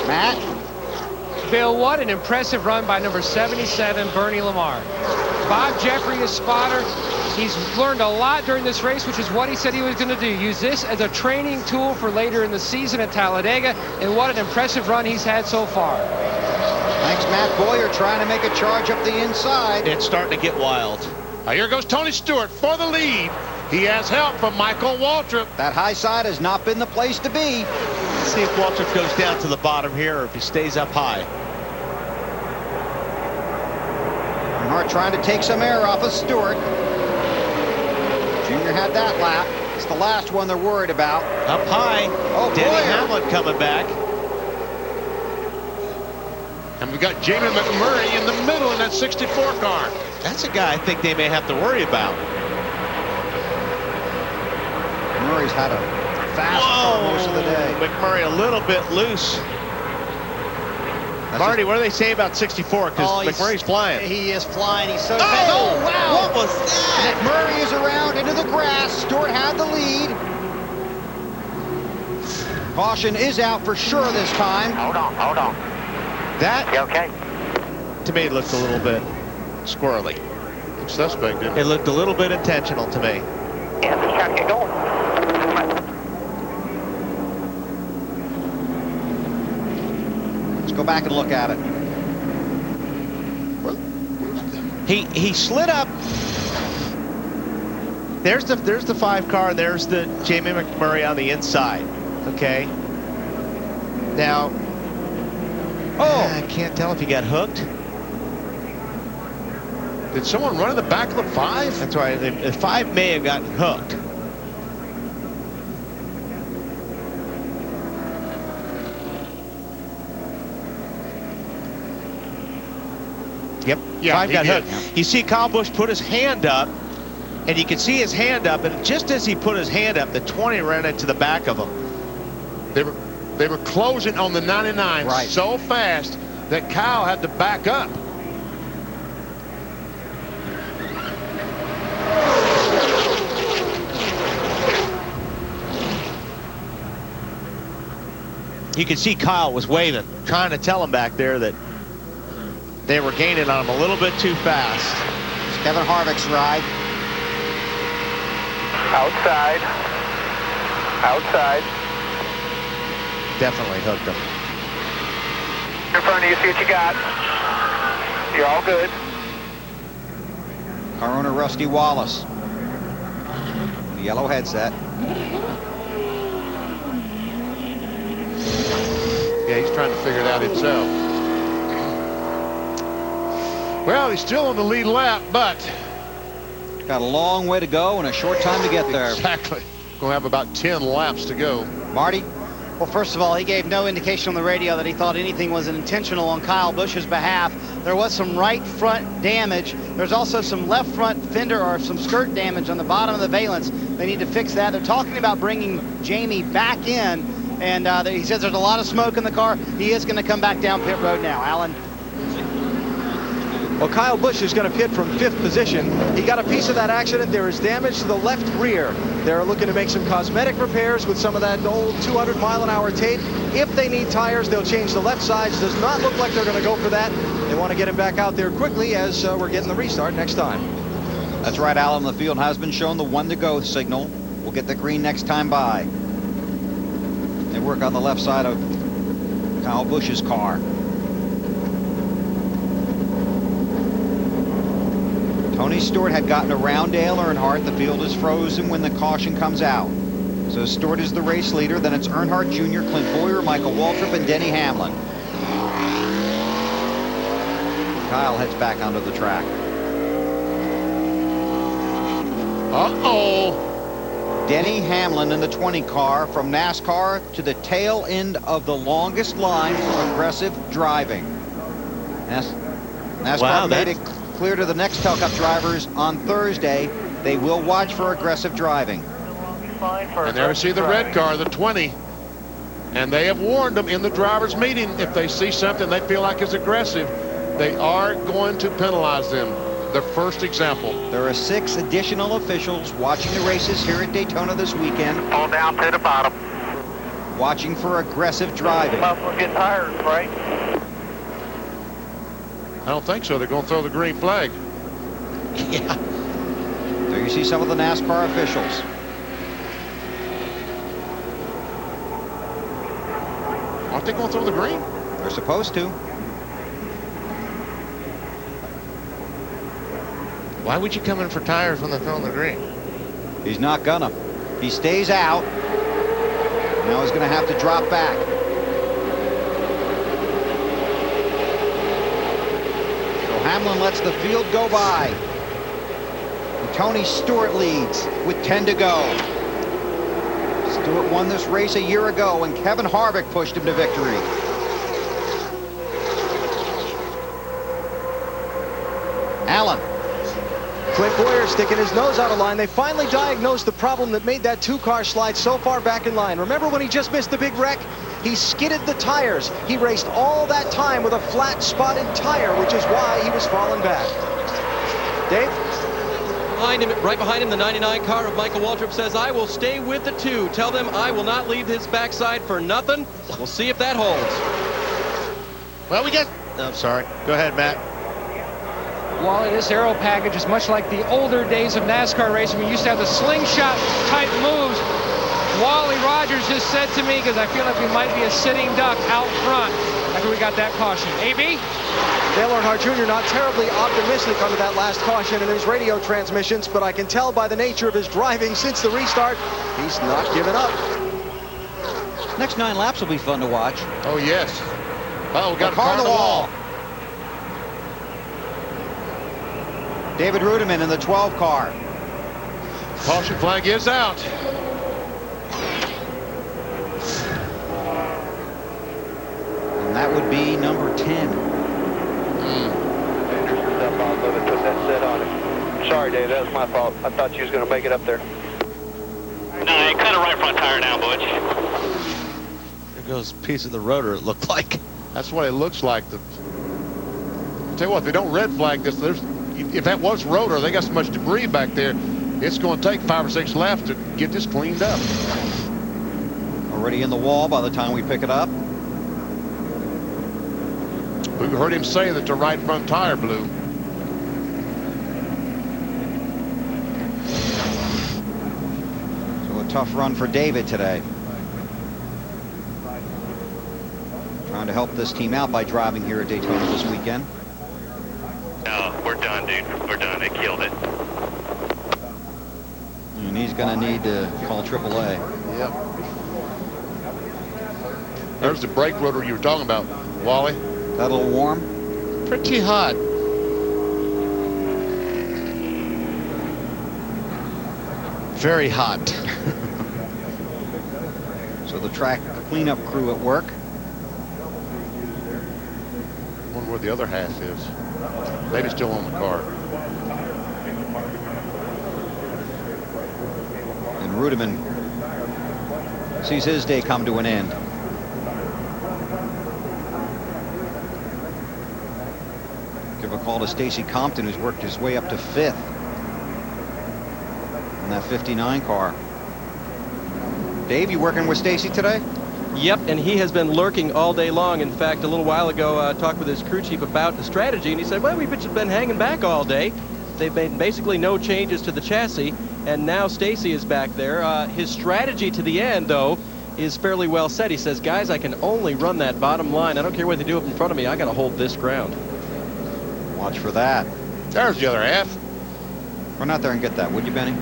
Matt? Bill, what an impressive run by number 77, Bernie Lamar. Bob Jeffrey is spotter. He's learned a lot during this race, which is what he said he was going to do. Use this as a training tool for later in the season at Talladega, and what an impressive run he's had so far. Thanks, Matt Boyer, trying to make a charge up the inside. It's starting to get wild. Now here goes Tony Stewart for the lead. He has help from Michael Waltrip. That high side has not been the place to be. Let's see if Waltrip goes down to the bottom here or if he stays up high. Earnhardt trying to take some air off of Stewart. Junior had that lap. It's the last one they're worried about. Up high. Oh, Denny Boyer. Hamlin coming back. And we've got Jamie McMurray in the middle in that 64 car. That's a guy I think they may have to worry about. Murray's had a fast car most of the day. McMurray a little bit loose. Marty, what do they say about 64? Because McMurray's flying. He is flying. He's so fast. Oh, wow. What was that? McMurray is around into the grass. Stewart had the lead. Caution is out for sure this time. Hold on. That, You okay? to me, looked a little bit squirrely. Looks suspect, didn't It looked a little bit intentional to me. Yeah, let's try to get going. Let's go back and look at it. He slid up. There's the 5 car. There's the Jamie McMurray on the inside. Okay. Now, I can't tell if he got hooked. Did someone run in the back of the 5? That's right. The 5 may have gotten hooked. Yep. Yeah, 5 got he did. hooked. You see Kyle Busch put his hand up, and you can see his hand up, and just as he put his hand up, the 20 ran into the back of him. They were closing on the 99 so fast that Kyle had to back up. You can see Kyle was waving, trying to tell him back there that they were gaining on him a little bit too fast. It's Kevin Harvick's ride. Outside. Definitely hooked him. In front of you, see what you got. You're all good. Car owner Rusty Wallace. The yellow headset. Yeah, he's trying to figure it out himself. Well, he's still on the lead lap, but got a long way to go and a short time to get there. Exactly. Going to have about 10 laps to go. Marty? Well, first of all, he gave no indication on the radio that he thought anything was intentional on Kyle Busch's behalf. There was some right front damage. There's also some left front fender or some skirt damage on the bottom of the valence. They need to fix that. They're talking about bringing Jamie back in, and he says there's a lot of smoke in the car. He is going to come back down pit road now. Alan? Well, Kyle Busch is going to pit from 5th position. He got a piece of that accident. There is damage to the left rear. They're looking to make some cosmetic repairs with some of that old 200-mile-an-hour tape. If they need tires, they'll change the left sides. Does not look like they're going to go for that. They want to get him back out there quickly as we're getting the restart next time. That's right, Alan. The field has been shown the 1 to go signal. We'll get the green next time by. They work on the left side of Kyle Busch's car. Tony Stewart had gotten around Dale Earnhardt. The field is frozen when the caution comes out. So Stewart is the race leader. Then it's Earnhardt Jr., Clint Bowyer, Michael Waltrip, and Denny Hamlin. Kyle heads back onto the track. Uh-oh. Denny Hamlin in the 20 car from NASCAR to the tail end of the longest line for aggressive driving. NASCAR made it clear to the Nextel Cup drivers on Thursday they will watch for aggressive driving. And there we see the red car, the 20. And they have warned them in the drivers' meeting, if they see something they feel like is aggressive, they are going to penalize them. The first example. There are 6 additional officials watching the races here at Daytona this weekend. Pull down to the bottom. watching for aggressive driving. Might as well get tires, right? I don't think so. They're going to throw the green flag. Yeah. There you see some of the NASCAR officials. Aren't they going to throw the green? They're supposed to. Why would you come in for tires when they're throwing the green? He's not gonna. He stays out. Now he's gonna have to drop back. So Hamlin lets the field go by. And Tony Stewart leads with 10 to go. Stewart won this race a year ago when Kevin Harvick pushed him to victory. Allen. Clint Bowyer sticking his nose out of line. They finally diagnosed the problem that made that two-car slide so far back in line. Remember when he just missed the big wreck? He skidded the tires. He raced all that time with a flat spotted tire, which is why he was falling back. Dave? Behind him, right behind him, the 99 car of Michael Waltrip says, I will stay with the 2. Tell them I will not leave his backside for nothing. We'll see if that holds. Well, we get... I'm sorry. Go ahead, Matt. Wally, this aero package is much like the older days of NASCAR racing. We used to have the slingshot type moves. Wally Rogers just said to me, because I feel like we might be a sitting duck out front after we got that caution. AB? Dale Earnhardt Jr. not terribly optimistic under that last caution in his radio transmissions, but I can tell by the nature of his driving since the restart, he's not giving up. Next 9 laps will be fun to watch. Oh, yes. Oh, we got a car car on the wall. David Rudiman in the 12 car. Caution flag is out. And that would be number 10. Step off of it, put that set on it. Sorry, Dave, that was my fault. I thought you was going to make it up there. No, you cut a right front tire now, Butch. There goes a piece of the rotor, it looked like. That's what it looks like. I'll tell you what, if they don't red flag this, if that was rotor, they got so much debris back there, it's going to take 5 or 6 laps to get this cleaned up. Already in the wall by the time we pick it up. We heard him say that the right front tire blew. So a tough run for David today. Trying to help this team out by driving here at Daytona this weekend. No, we're done, dude. We're done. They killed it. And he's going to need to call AAA. Yep. There's the brake rotor you were talking about, Wally. That a little warm? Pretty hot. Very hot. So the track cleanup crew at work. I wonder where the other half is. Maybe still on the car. And Rudiman sees his day come to an end. Give a call to Stacy Compton, who's worked his way up to 5th in that 59 car. Dave, you working with Stacy today? Yep, and he has been lurking all day long. In fact, a little while ago, I talked with his crew chief about the strategy, and he said, well, we've just been hanging back all day. They've made basically no changes to the chassis, and now Stacy is back there. His strategy to the end, though, is fairly well set. He says, guys, I can only run that bottom line. I don't care what they do up in front of me. I got to hold this ground. Watch for that. There's the other half. Run out there and get that, would you, Benny?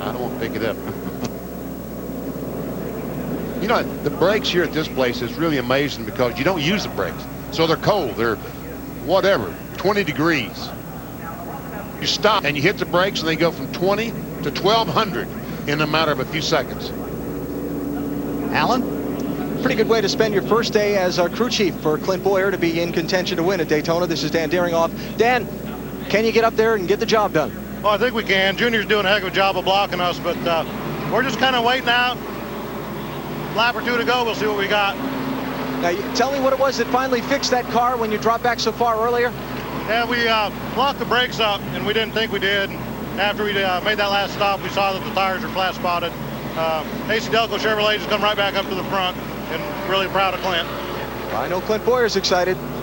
I don't want to pick it up. You know, the brakes here at this place is really amazing because you don't use the brakes. So they're cold. They're whatever, 20 degrees. You stop and you hit the brakes and they go from 20 to 1200 in a matter of a few seconds. Alan? Pretty good way to spend your first day as a crew chief for Clint Bowyer to be in contention to win at Daytona. This is Dan Deeringoff. Dan, can you get up there and get the job done? Well, I think we can. Junior's doing a heck of a job of blocking us, but we're just kind of waiting out. Lap or 2 to go, we'll see what we got. Now, tell me what it was that finally fixed that car when you dropped back so far earlier. Yeah, we blocked the brakes up, and we didn't think we did. After we made that last stop, we saw that the tires are flat spotted. AC Delco Chevrolet just come right back up to the front, and really proud of Clint. I know Clint Boyer's excited.